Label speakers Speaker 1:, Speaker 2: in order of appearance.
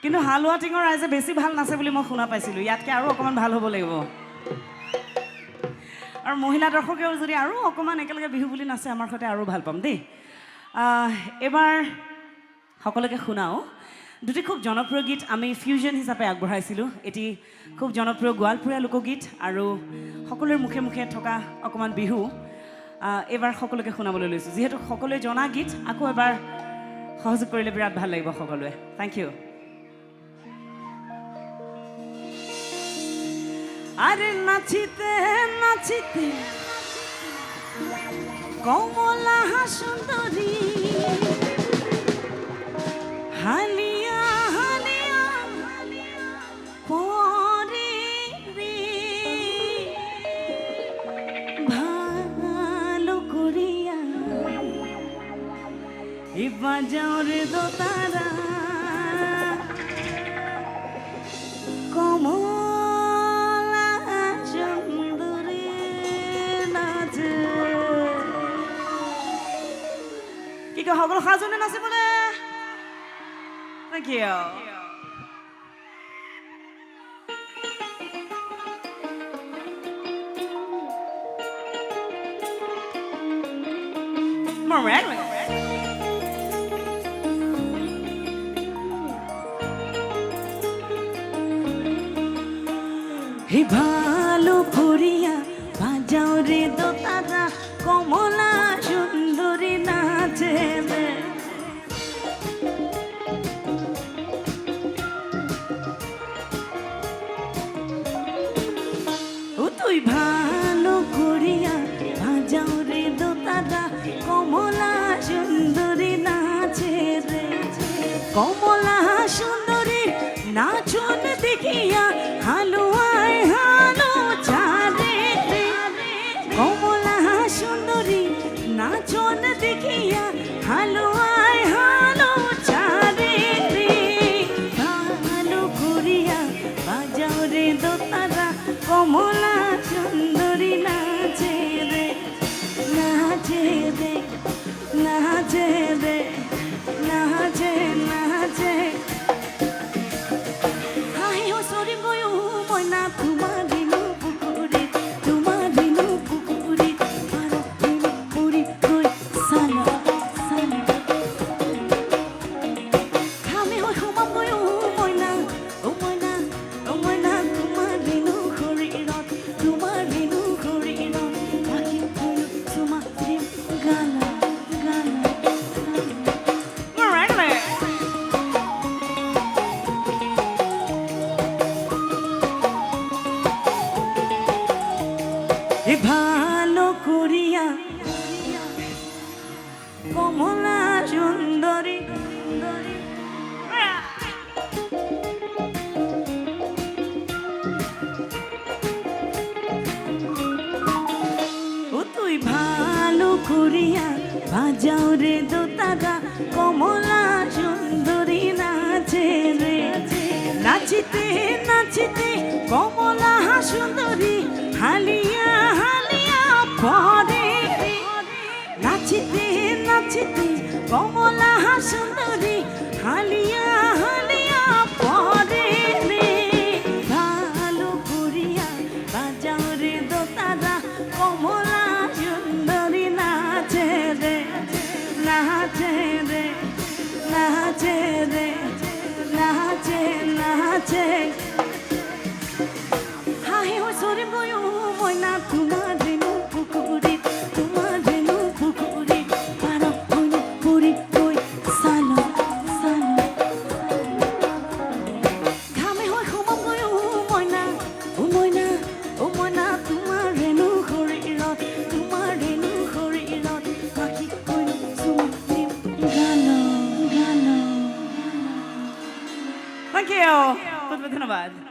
Speaker 1: কিন্তু হালোৱা টিঙৰ ৰাইজে বেছি ভাল নাচে বুলি মই শুনা পাইছিলোঁ ইয়াতকৈ আৰু অকণমান ভাল হ'ব লাগিব আৰু মহিলা দৰ্শকেও যদি আৰু অকণমান একেলগে বিহু বুলি নাচে আমাৰ সৈতে আৰু ভাল পাম দেই এবাৰ সকলোকে শুনাও দুটি খুব জনপ্ৰিয় গীত আমি ফিউজন হিচাপে আগবঢ়াইছিলোঁ এটি খুব জনপ্ৰিয় গোৱালপৰীয়া লোকগীত আৰু সকলোৰে মুখে মুখে থকা অকণমান বিহু এবাৰ সকলোকে শুনাবলৈ লৈছোঁ যিহেতু সকলোৱে জনা গীত আকৌ এবাৰ সহযোগ কৰিলে বিৰাট ভাল লাগিব সকলোৱে থেংক ইউ আরে নাচিতে নাচিতে কমলা সুন্দরী হালিয়া হালিয়া পরে রে ভালো করিয়া এ বাজাও রে দোতারা কমলা সুন্দরী নাচে কি কয় সকলো সাজনে নাচে বোলে Thank you. Morelli. Hey, bhalo koriya, bajao re dotara, komola sundori nache me. তুই ভালো করিয়া ভাজাও রে দোতারা কমলা সুন্দরী নাচে রে কমলা সুন্দরী নাচন দেখিয়া হালুয়ায় হালো চারে রে কমলা সুন্দরী নাচন দেখিয়া হালুয়ায় হালো চারে রে ভালো করিয়া ভাজাও রে দোতারা কমলা সুন্দরী নাচে রে নাচে রে নাচে রে নাচে নাচে হাই ও সরি গয়ো ময়না তোমার দিনু পুকুরি তোমার দিনু পুকুরি আর দিনু পুরি কই সালা সালা খামে ও হুমা গয়ো ময়না ও ময়না ও ময়না তোমার দিনু তোমার দিনু ঘুরি রাখি তোমার প্রেম গানা গানা এ ভালো করিয়া কমলা সুন্দরী তুই ভালো করিয়া ভাজাও রে দোতারা কমলা সুন্দরী নাচে রে নাচিতে নাচিতে কমলা সুন্দরী হালিয়া হালিয়া পরে রে নাচিতে নাচিতে কমলা সুন্দরী হালিয়া হালিয়া পরে রে ভালো করিয়া ভাজাও রে দোতারা কমলা সুন্দরী নাচে রে নাচে রে নাচে রে নাচে নাচে হাই ও সরি বয়ো ময়না তোমার দিনু পুকুরি তোমার দিনু পুকুরি পার হইল পুরি কই সালা সালা ঘামে হয় সমম বয়ো ময়না ও ময়না ও ময়না তোমার রেণু শরীৰত তোমাৰ ৰেণু শৰীৰত পাখি কইল সুমতি গান গান Thank you. বহুত বহুত ধন্যবাদ